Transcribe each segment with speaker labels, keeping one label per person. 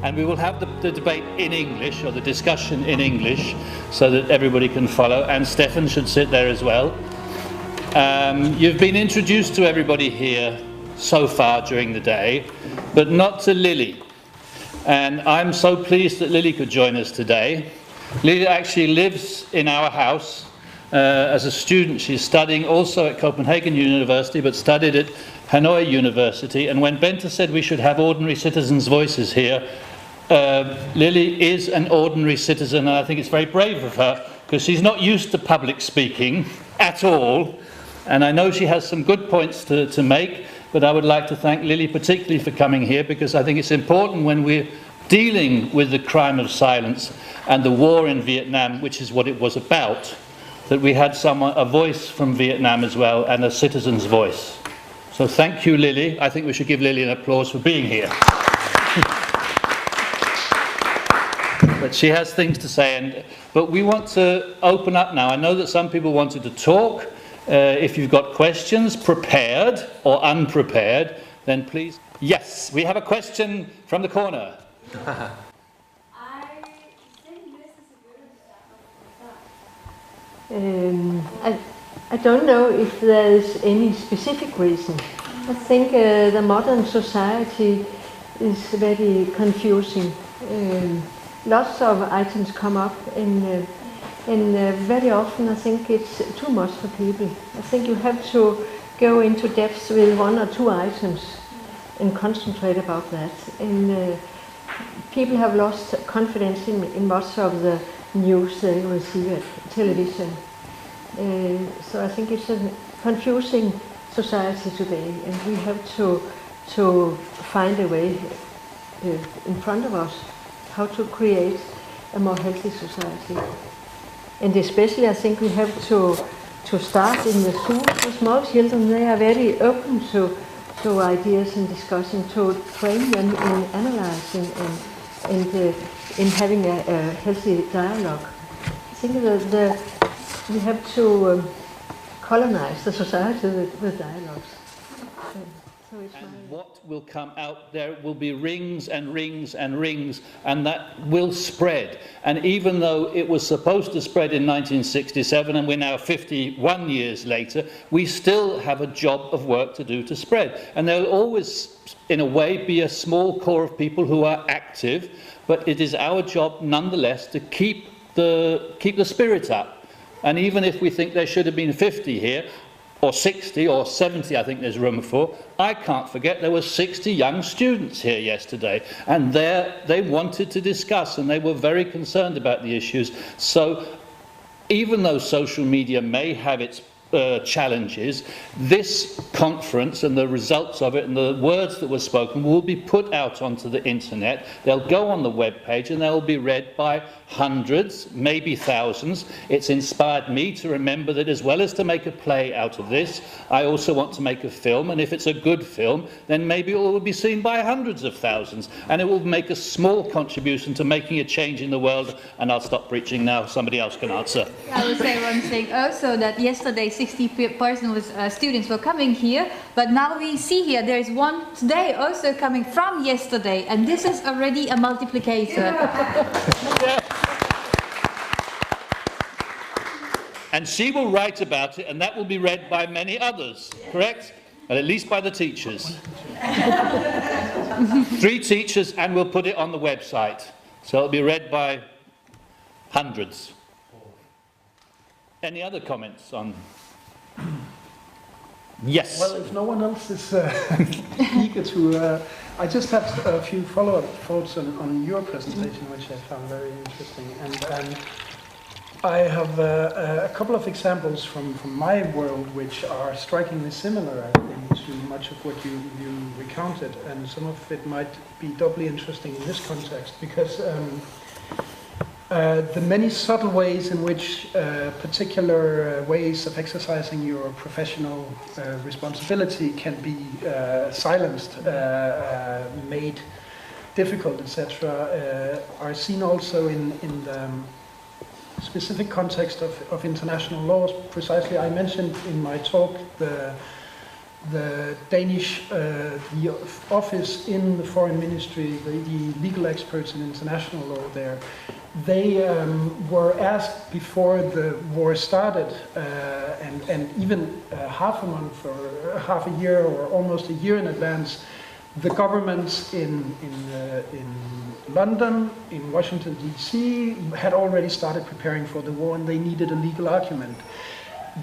Speaker 1: And we will have the debate in English, or the discussion in English, so that everybody can follow, and Stefan should sit there as well. You've been introduced to everybody here so far during the day, but not to Lily. And I'm so pleased that Lily could join us today. Lily actually lives in our house as a student. She's studying also at Copenhagen University, but studied at Hanoi University. And when Bente said we should have ordinary citizens' voices here, Lily is an ordinary citizen, and I think it's very brave of her, because she's not used to public speaking at all. And I know she has some good points to make, but I would like to thank Lily particularly for coming here, because I think it's important when we're dealing with the crime of silence and the war in Vietnam, which is what it was about, that we had a voice from Vietnam as well, and a citizen's voice. So thank you, Lily. I think we should give Lily an applause for being here. But she has things to say, but we want to open up now. I know that some people wanted to talk. If you've got questions, prepared or unprepared, then please. Yes, we have a question from the corner.
Speaker 2: I don't know if there's any specific reason. I think the modern society is very confusing. Lots of items come up, and very often I think it's too much for people. I think you have to go into depth with one or two items and concentrate about that. And people have lost confidence in much of the news they receive at television. So I think it's a confusing society today, and we have to find a way in front of us how to create a more healthy society. And especially I think we have to start in the schools. The small children, they are very open to ideas and discussion, to train them in analyzing and in having a healthy dialogue. I think that we have to colonize the society with dialogues.
Speaker 1: And what will come out, there will be rings and rings and rings, and that will spread. And even though it was supposed to spread in 1967, and we're now 51 years later, we still have a job of work to do to spread. And there will always, in a way, be a small core of people who are active, but it is our job, nonetheless, to keep the spirit up. And even if we think there should have been 50 here, or 60 or 70, I think there's room for. I can't forget there were 60 young students here yesterday, and they wanted to discuss, and they were very concerned about the issues. So even though social media may have its challenges, this conference and the results of it and the words that were spoken will be put out onto the internet. They'll go on the web page and they'll be read by hundreds, maybe thousands. It's inspired me to remember that as well as to make a play out of this, I also want to make a film, and if it's a good film, then maybe it will be seen by hundreds of thousands, and it will make a small contribution to making a change in the world. And I'll stop preaching now, somebody else can answer.
Speaker 3: I will say one thing also, that yesterday 60 students were coming here, but now we see here there is one today also coming from yesterday, and this is already a multiplicator.
Speaker 1: Yeah. And she will write about it, and that will be read by many others, correct? And at least by the teachers. 3 teachers, and we'll put it on the website. So it'll be read by hundreds. Any other comments on? Yes.
Speaker 4: Well, if no one else is eager to, I just have a few follow-up thoughts on your presentation, which I found very interesting. And I have a couple of examples from my world which are strikingly similar, I think, to much of what you recounted, and some of it might be doubly interesting in this context, because the many subtle ways in which particular ways of exercising your professional responsibility can be silenced, made difficult, etc., are seen also in the specific context of international laws. Precisely, I mentioned in my talk the the Danish, the office in the foreign ministry, the legal experts in international law there, they were asked before the war started, and even half a month or half a year or almost a year in advance, the governments in London, in Washington DC, had already started preparing for the war, and they needed a legal argument.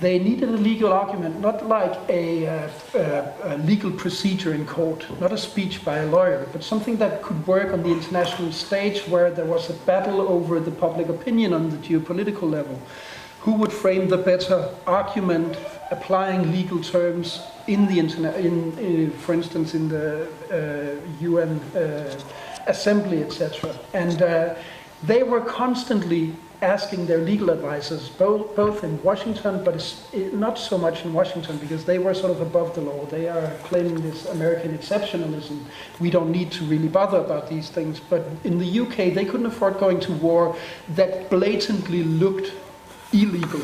Speaker 4: They needed a legal argument, not like a legal procedure in court, not a speech by a lawyer, but something that could work on the international stage where there was a battle over the public opinion on the geopolitical level. Who would frame the better argument, applying legal terms in the for instance, in the UN assembly, etc. And they were constantly asking their legal advisors, both in Washington, but not so much in Washington, because they were sort of above the law. They are claiming this American exceptionalism. We don't need to really bother about these things. But in the UK, they couldn't afford going to war that blatantly looked illegal.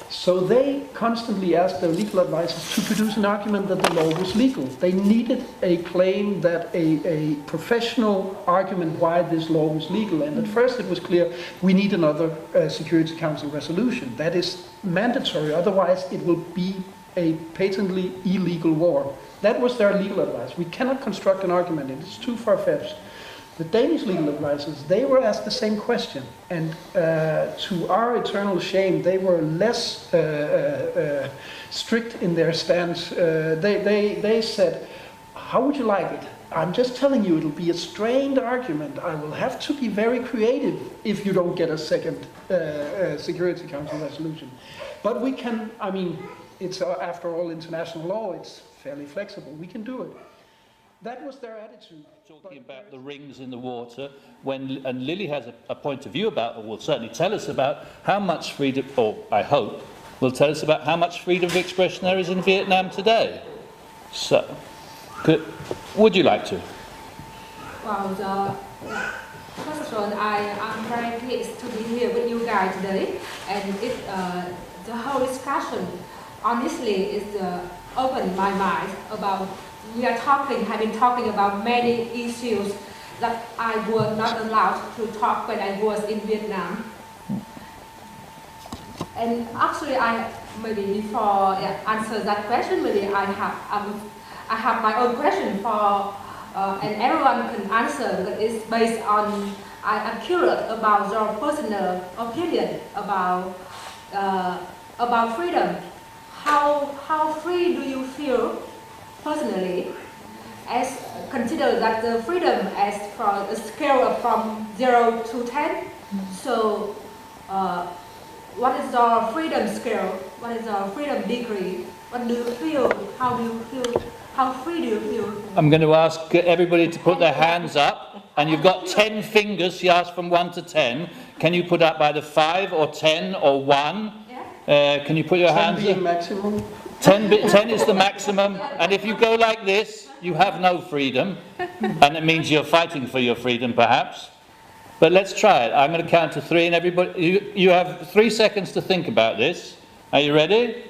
Speaker 4: So they constantly asked their legal advisors to produce an argument that the law was legal. They needed a claim that a professional argument why this law was legal. And at first it was clear we need another Security Council resolution. That is mandatory, otherwise it will be a patently illegal war. That was their legal advice. We cannot construct an argument, it is too far-fetched. The Danish legal advisors, they were asked the same question, and to our eternal shame, they were less strict in their stance. They said, how would you like it? I'm just telling you, it'll be a strained argument. I will have to be very creative if you don't get a second Security Council resolution. But we can, I mean, it's after all international law, it's fairly flexible. We can do it. That was their attitude.
Speaker 1: Talking about the rings in the water, and Lily has a point of view about, or will certainly tell us about how much freedom, or I hope, will tell us about how much freedom of expression there is in Vietnam today. So, would you like to?
Speaker 5: Well, first of all, I'm very pleased to be here with you guys today, and the whole discussion, honestly, is opened my mind about. We are have been talking about many issues that I was not allowed to talk when I was in Vietnam. And actually, maybe before answer that question, maybe I have my own question for, and everyone can answer. That is based on I'm curious about your personal opinion about freedom. How free do you feel? Personally, as consider that the freedom as from a scale from 0 to 10. So, what is your freedom scale? What is your freedom degree? What do you feel? How do you feel? How free do you feel?
Speaker 1: I'm going to ask everybody to put their hands up, and you've got 10 fingers. She asked from 1 to 10. Can you put up either 5 or 10 or 1? Yeah. Can you put your hands up?
Speaker 4: Maximum.
Speaker 1: 10 is the maximum, and if you go like this, you have no freedom, and it means you're fighting for your freedom, perhaps. But let's try it. I'm going to count to 3, and everybody, you have 3 seconds to think about this. Are you ready?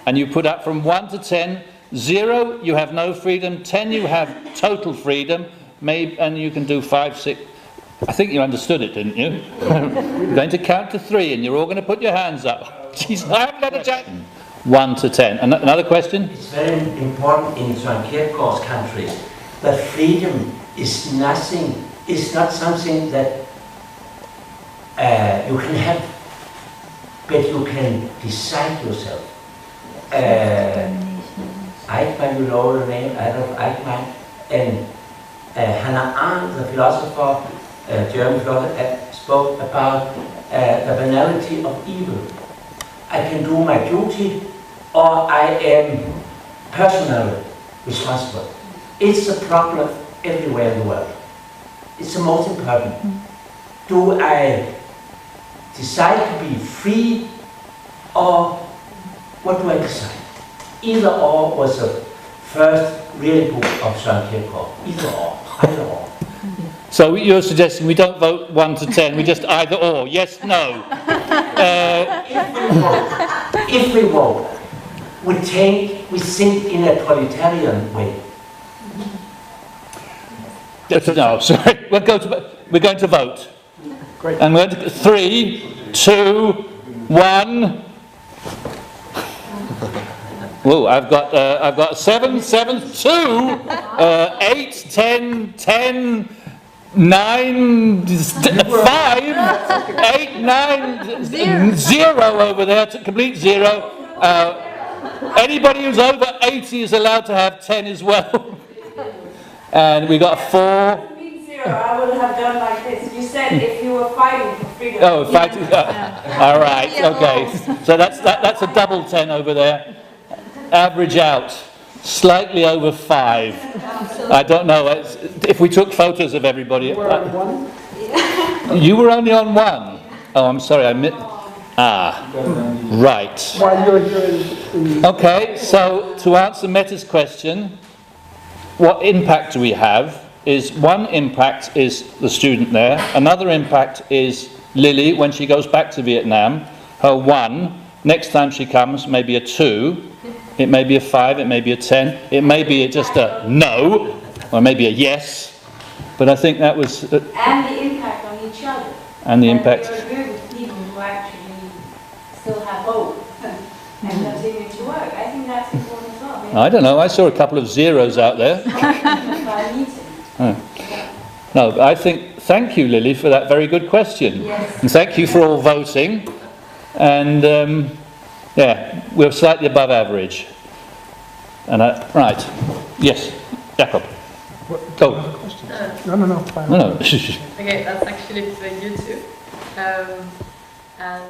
Speaker 1: And you put up from 1 to 10. 0, you have no freedom. 10, you have total freedom. Maybe, and you can do 5, 6. I think you understood it, didn't you? You're going to count to 3, and you're all going to put your hands up. Jeez, I haven't got a chat. 1 to 10. Another question?
Speaker 6: It's very important in Søren Kierkegaard's country that freedom is nothing, is not something that you can have, but you can decide yourself. Eichmann, you know the name, Adolf Eichmann, and Hannah Arendt, the philosopher, German philosopher, spoke about the banality of evil. I can do my duty, or I am personally responsible. It's a problem everywhere in the world. It's the most important. Do I decide to be free, or what do I decide? Either or was the first real book of Søren Kierkegaard. Either or.
Speaker 1: So you're suggesting we don't vote 1 to 10, we just either or, yes, no.
Speaker 6: If we vote, we think in a totalitarian way.
Speaker 1: No, sorry. We're going to vote.
Speaker 4: Great.
Speaker 1: And we're going to 3, 2, 1. Whoa, I've got 7, 7, 2, 8, 10, 10, 9, 5, 8, 9, 0 over there, complete 0. Anybody who's over 80 is allowed to have 10 as well. And we got 4.
Speaker 7: I would have done like this. You said if you were fighting for freedom.
Speaker 1: Oh, fighting. All right, okay. So that's a double 10 over there. Average out, slightly over 5. I don't know if we took photos of everybody.
Speaker 4: You were on 1?
Speaker 1: You were only on 1. Oh, I'm sorry. Right.
Speaker 4: While you're here
Speaker 1: Okay, so to answer Meta's question, what impact do we have? Is one impact is the student there. Another impact is Lily when she goes back to Vietnam. Her 1. Next time she comes, maybe a 2. It may be a 5. It may be a 10. It may be just a no, or maybe a yes. But I think that was.
Speaker 7: And the impact on each other.
Speaker 1: And the impact.
Speaker 7: You agree with people who actually still have hope and continue to work. I think that's important as well.
Speaker 1: I don't know. I saw a couple of zeros out there. No, but I think. Thank you, Lily, for that very good question.
Speaker 7: Yes.
Speaker 1: And thank you for all voting. And yeah, we're slightly above average. And right, yes, Jakob. Go.
Speaker 4: No. Fine.
Speaker 1: No.
Speaker 8: Okay, that's actually for you too. And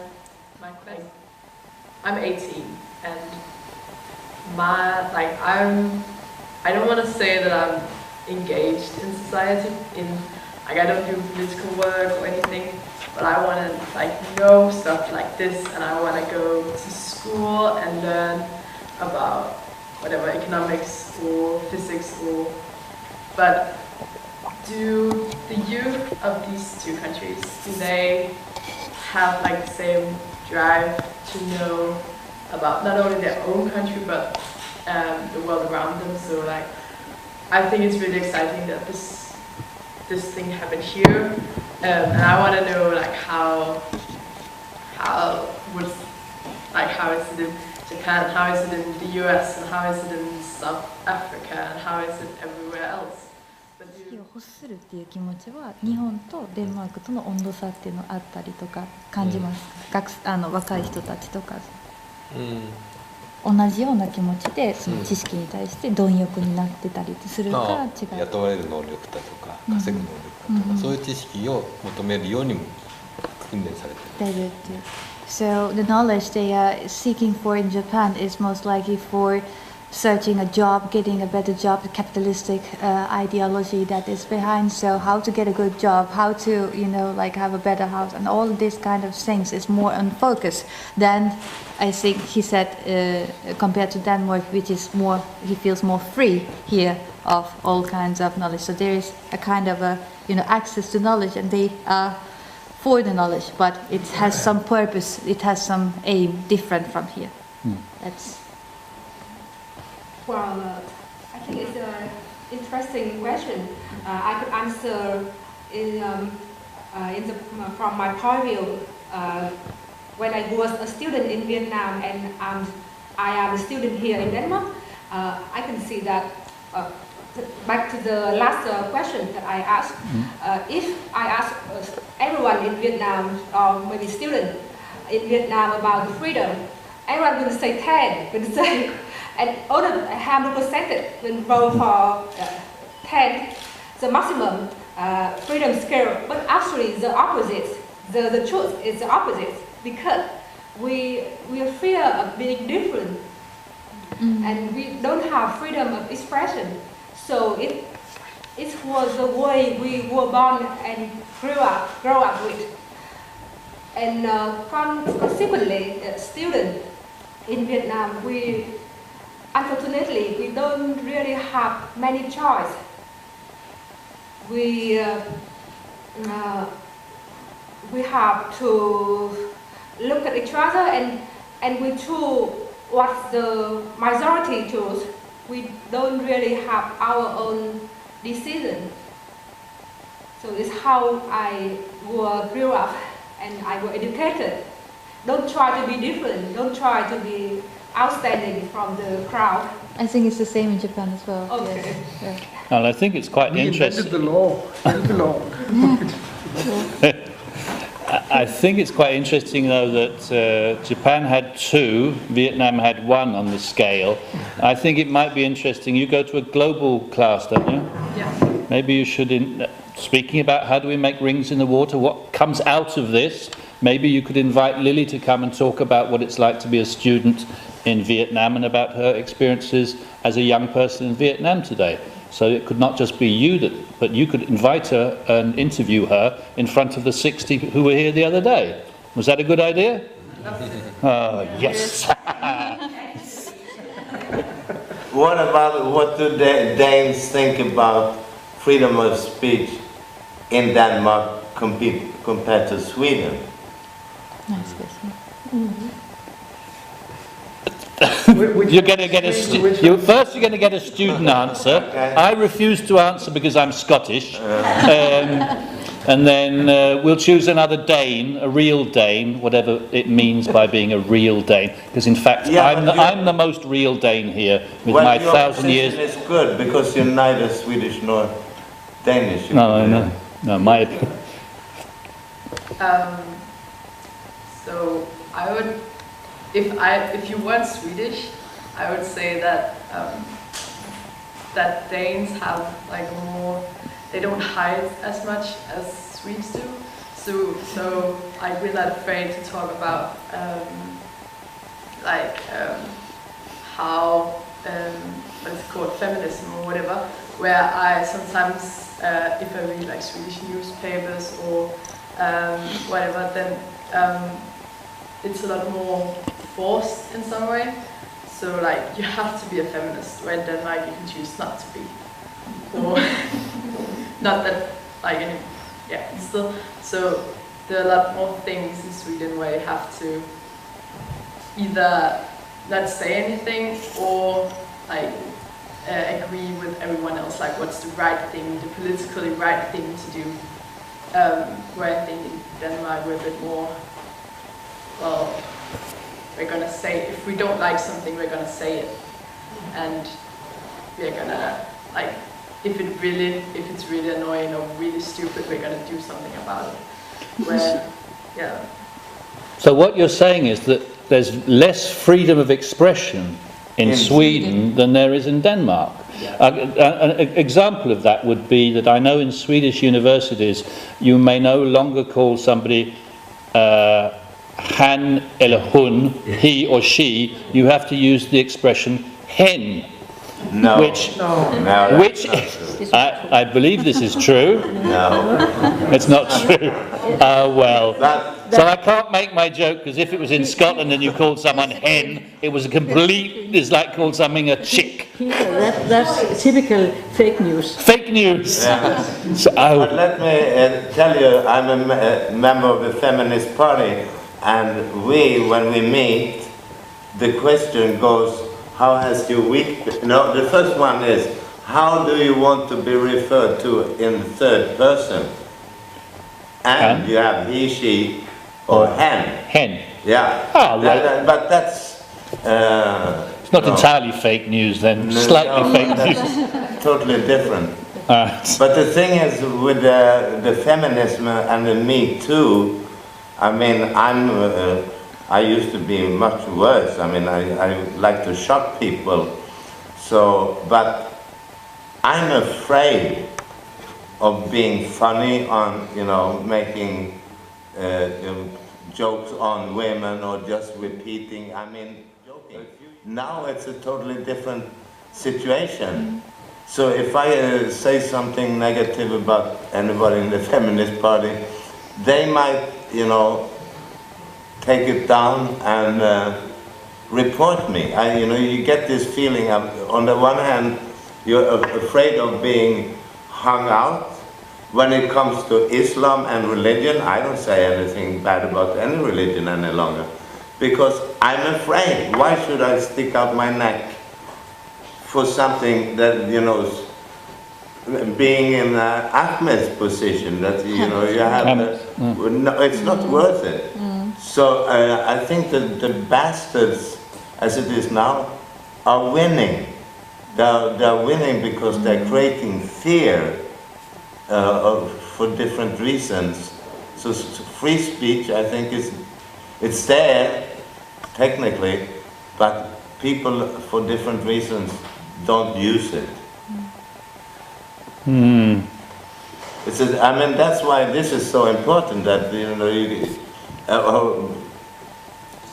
Speaker 8: my question, I'm 18, and I don't want to say that I'm engaged in society. I don't do political work or anything, but I want to know stuff like this, and I want to go to school and learn about whatever economics or physics but do the youth of these two countries, do they have the same drive to know about not only their own country but the world around them? So I think it's really exciting that this thing happened here, and I want to know how is it in Japan, how is it in the US, and how is it in South Africa, and how is it everywhere else?
Speaker 3: 欲するっていう気持ちは日本とデンマークとの温度差っていうのあったりとか感じますか、若い人たちとか、同じような気持ちでその知識に対して貪欲になってたりするか違う、
Speaker 9: 雇われる能力だとか稼ぐ能力だとか、そういう知識を求めるようにも訓練されている。
Speaker 3: So the knowledge they are seeking for in Japan is most likely for searching a job, getting a better job, the capitalistic ideology that is behind. So how to get a good job, how to have a better house, and all this kind of things is more on focus than I think he said compared to Denmark, which is more, he feels more free here of all kinds of knowledge. So there is a kind of access to knowledge, and they are for the knowledge, but it has some purpose, it has some aim different from here. That's.
Speaker 5: Well, I think it's an interesting question. I could answer from my point of view. When I was a student in Vietnam and I am a student here in Denmark, I can see that. Back to the last question that I asked, if I ask everyone in Vietnam, or maybe students in Vietnam about the freedom, everyone will say 10, will say, and all the 100% will vote for 10, the maximum freedom scale. But actually the opposite, the truth is the opposite, because we fear of being different, and we don't have freedom of expression. So it was the way we were born and grew up with. And consequently, students in Vietnam, unfortunately, we don't really have many choice. We have to look at each other, and we choose what the majority choose. We don't really have our own decision. So it's how I grew up and I was educated. Don't try to be different. Don't try to be outstanding from the crowd.
Speaker 3: I think it's the same in Japan as well.
Speaker 5: Okay.
Speaker 3: Yes. Yeah.
Speaker 1: Well, I think it's quite
Speaker 4: We
Speaker 1: interesting.
Speaker 4: invented the law. We belong.
Speaker 1: I think it's quite interesting, though, that Japan had 2, Vietnam had 1 on the scale. I think it might be interesting. You go to a global class, don't you?
Speaker 8: Yeah.
Speaker 1: Maybe you should, speaking about how do we make rings in the water, what comes out of this, maybe you could invite Lily to come and talk about what it's like to be a student in Vietnam and about her experiences as a young person in Vietnam today. So it could not just be you, but you could invite her and interview her in front of the 60 who were here the other day. Was that a good idea? Oh, yes.
Speaker 10: What about, what do the Danes think about freedom of speech in Denmark compared to Sweden?
Speaker 3: Nice question.
Speaker 1: You're going to get first you're going to get a student answer.
Speaker 10: Okay.
Speaker 1: I refuse to answer because I'm Scottish. And then we'll choose another Dane, a real Dane, whatever it means by being a real Dane. Because in fact, I'm the most real Dane here with my 1,000 years.
Speaker 10: It's good because you're neither Swedish nor Danish.
Speaker 1: No, my.
Speaker 8: So I would, if you weren't Swedish, I would say that that Danes have like more. They don't hide as much as Swedes do. So like we're not afraid to talk about how what is it called, feminism or whatever. Where I sometimes if I read like Swedish newspapers or whatever, then it's a lot more forced in some way. So like you have to be a feminist, where in Denmark you can choose not to be. Or not that like still, so there are a lot more things in Sweden where you have to either not say anything or like agree with everyone else, like what's the right thing, the politically right thing to do. Where I think in Denmark we're a bit more, well, we're gonna say, if we don't like something, we're gonna say it. And we're gonna, like, if it's really annoying or really stupid, we're gonna do something about it. Where, yeah.
Speaker 1: So what you're saying is that there's less freedom of expression in Sweden than there is in Denmark. An example of that would be that I know in Swedish universities you may no longer call somebody han eller hon, he or she. You have to use the expression hen.
Speaker 10: No.
Speaker 1: Which I believe this is true.
Speaker 10: No.
Speaker 1: It's not true. Well. So I can't make my joke, because if it was in Scotland and you called someone hen, it was it's like calling something a chick.
Speaker 2: That's typical fake news.
Speaker 1: Fake news.
Speaker 10: Yeah.
Speaker 1: But
Speaker 10: let me tell you, I'm a member of the Feminist Party, and when we meet, the question goes, how has your week been? No, the first one is, how do you want to be referred to in third person? And you have he, she, or hen.
Speaker 1: Hen.
Speaker 10: Yeah.
Speaker 1: Oh, well,
Speaker 10: but that's...
Speaker 1: it's not entirely fake news then, slightly fake news.
Speaker 10: Totally different. But the thing is, with the feminism and the Me Too, I mean, I used to be much worse. I mean, I like to shock people. So, but I'm afraid of being funny on, making jokes on women or just repeating, joking. Now it's a totally different situation. So if I say something negative about anybody in the Feminist Party, they might, take it down and report me. You get this feeling of, on the one hand, you're afraid of being hung out. When it comes to Islam and religion, I don't say anything bad about any religion any longer. because I'm afraid. Why should I stick out my neck for something that, you know, being in Ahmed's position, that, you know, you have, no, it's not worth it. So I think that the bastards, as it is now, are winning. They're winning because they're creating fear for different reasons. So free speech, I think, it's there, technically, but people, for different reasons, don't use it. It's I mean, that's why this is so important, that, you know,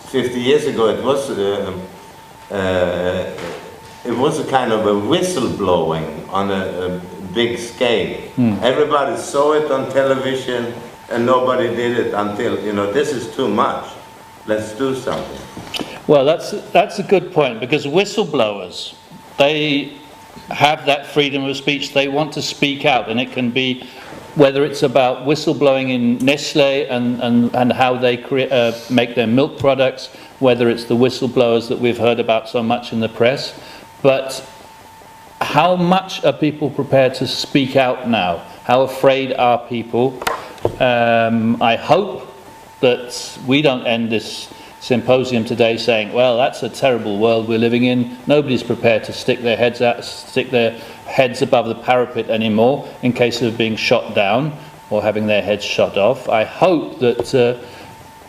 Speaker 10: 50 years ago it was a kind of a whistleblowing on a big scale. Everybody saw it on television and nobody did it until, you know, this is too much, let's do something.
Speaker 1: Well, that's a good point, because whistleblowers, they have that freedom of speech. They want to speak out, and it can be, whether it's about whistleblowing in Nestle and how they make their milk products, whether it's the whistleblowers that we've heard about so much in the press. But how much are people prepared to speak out now? How afraid are people? I hope that we don't end this symposium today saying, well, that's a terrible world we're living in. Nobody's prepared to stick their heads above the parapet anymore in case of being shot down or having their heads shot off. I hope that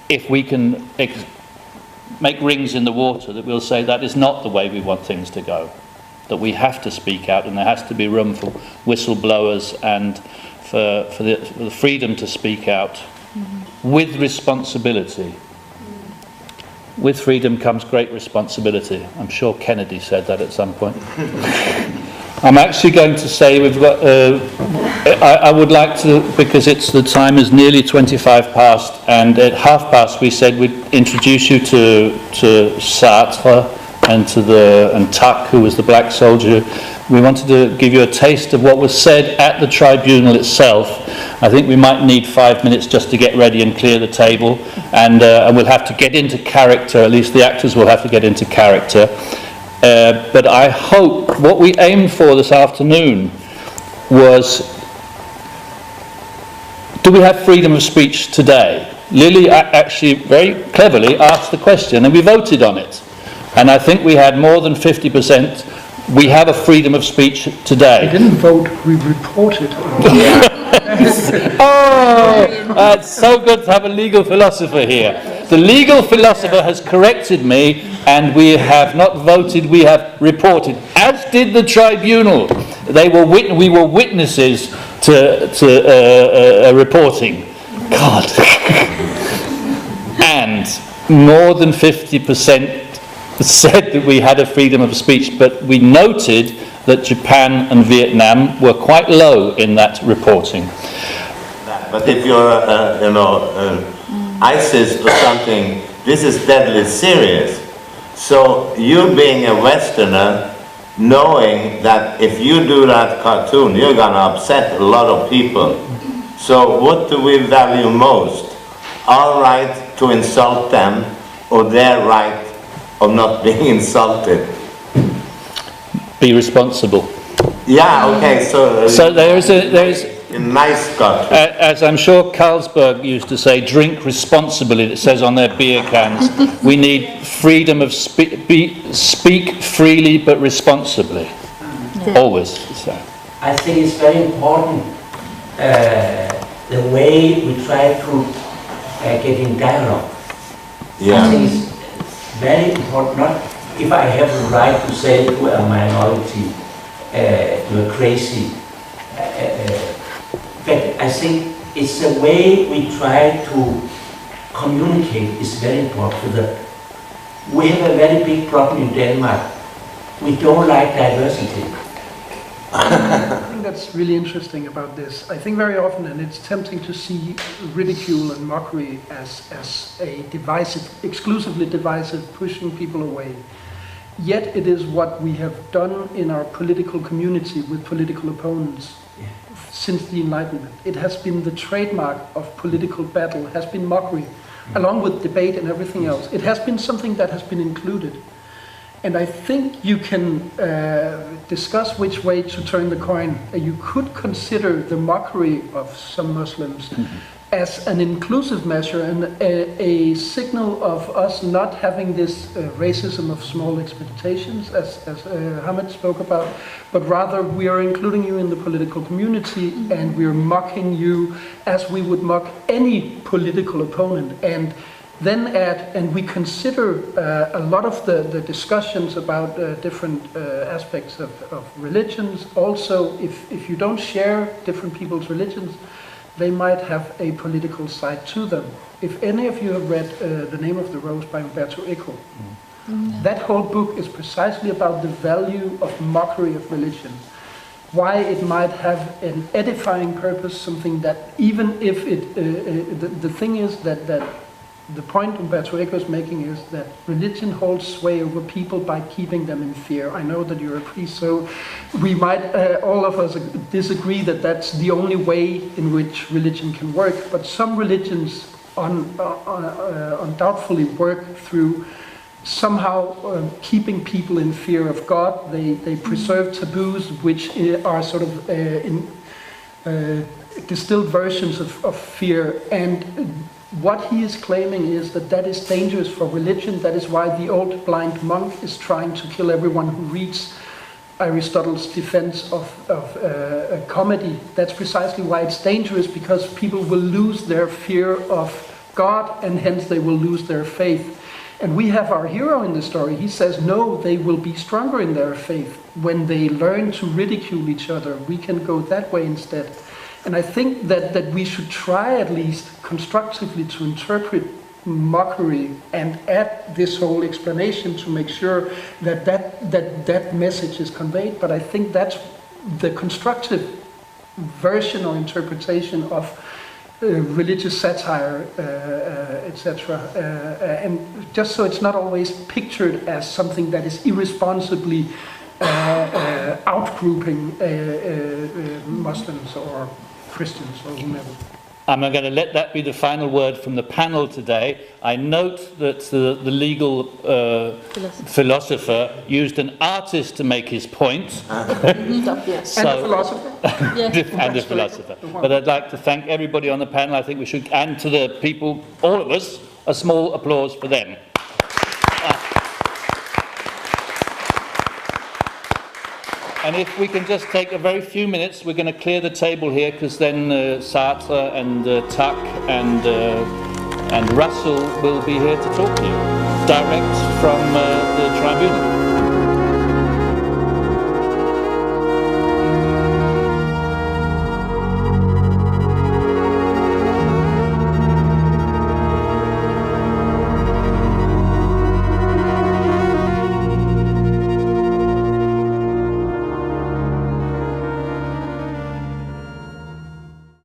Speaker 1: if we can make rings in the water, that we'll say that is not the way we want things to go, that we have to speak out, and there has to be room for whistleblowers and for the freedom to speak out with responsibility. With freedom comes great responsibility. I'm sure Kennedy said that at some point. I'm actually going to say we've got, I would like to, because the time is nearly 25 past, and at half past we said we'd introduce you to Sartre and Tuck, who was the black soldier. We wanted to give you a taste of what was said at the tribunal itself. I think we might need 5 minutes just to get ready and clear the table, and we'll have to get into character, at least the actors will have to get into character. But I hope what we aimed for this afternoon was, do we have freedom of speech today? Lily actually very cleverly asked the question, and we voted on it. And I think we had more than 50%. We have a freedom of speech today.
Speaker 4: We didn't vote, we reported.
Speaker 1: Oh, it's so good to have a legal philosopher here. The legal philosopher has corrected me, and we have not voted, we have reported, as did the tribunal. We were witnesses to reporting. God. And more than 50% said that we had a freedom of speech, but we noted that Japan and Vietnam were quite low in that reporting.
Speaker 10: But if you're, ISIS or something, this is deadly serious. So you being a Westerner, knowing that if you do that cartoon, you're going to upset a lot of people. So what do we value most? Our right to insult them, or their right of not being insulted?
Speaker 1: Be responsible.
Speaker 10: Yeah, okay, so
Speaker 1: there is
Speaker 10: a nice cartoon.
Speaker 1: As I'm sure Carlsberg used to say, drink responsibly, it says on their beer cans. We need freedom of speak freely but responsibly. Yeah. Always. So.
Speaker 6: I think it's very important the way we try to get in dialogue.
Speaker 10: Yeah.
Speaker 6: I think it's very important, not if I have the right to say to a minority, you're crazy. But I think it's the way we try to communicate is very important. We have a very big problem in Denmark. We don't like diversity.
Speaker 4: I think that's really interesting about this. I think very often, and it's tempting to see ridicule and mockery as a divisive, exclusively divisive, pushing people away. Yet it is what we have done in our political community with political opponents since the Enlightenment. It has been the trademark of political battle, has been mockery. along with debate and everything else. It has been something that has been included. And I think you can discuss which way to turn the coin. You could consider the mockery of some Muslims as an inclusive measure and a signal of us not having this racism of small expectations, as Hamid spoke about, but rather we are including you in the political community and we are mocking you as we would mock any political opponent. And then and we consider a lot of the discussions about different aspects of religions. Also, if you don't share different people's religions, they might have a political side to them. If any of you have read The Name of the Rose by Umberto Eco, that whole book is precisely about the value of mockery of religion. Why it might have an edifying purpose, something that even if it, the thing is that the point Umberto Eco is making is that religion holds sway over people by keeping them in fear. I know that you're a priest, so we might, all of us disagree that that's the only way in which religion can work, but some religions undoubtedly work through somehow keeping people in fear of God. They preserve taboos, which are sort of distilled versions of fear. And what he is claiming is that that is dangerous for religion. That is why the old blind monk is trying to kill everyone who reads Aristotle's defense of comedy. That's precisely why it's dangerous, because people will lose their fear of God and hence they will lose their faith. And we have our hero in the story. He says, no, they will be stronger in their faith when they learn to ridicule each other. We can go that way instead. And I think that we should try at least constructively to interpret mockery and add this whole explanation to make sure that message is conveyed. But I think that's the constructive version or interpretation of religious satire, etc. And just so it's not always pictured as something that is irresponsibly outgrouping Muslims or Christians or whomever.
Speaker 1: I'm going to let that be the final word from the panel today. I note that the legal philosopher used an artist to make his point. So,
Speaker 4: and a philosopher.
Speaker 1: And a philosopher. But I'd like to thank everybody on the panel. I think we should, and to the people, all of us, a small applause for them. And if we can just take a very few minutes, we're going to clear the table here, because then Sartre and Tuck and Russell will be here to talk to you, direct from the tribunal.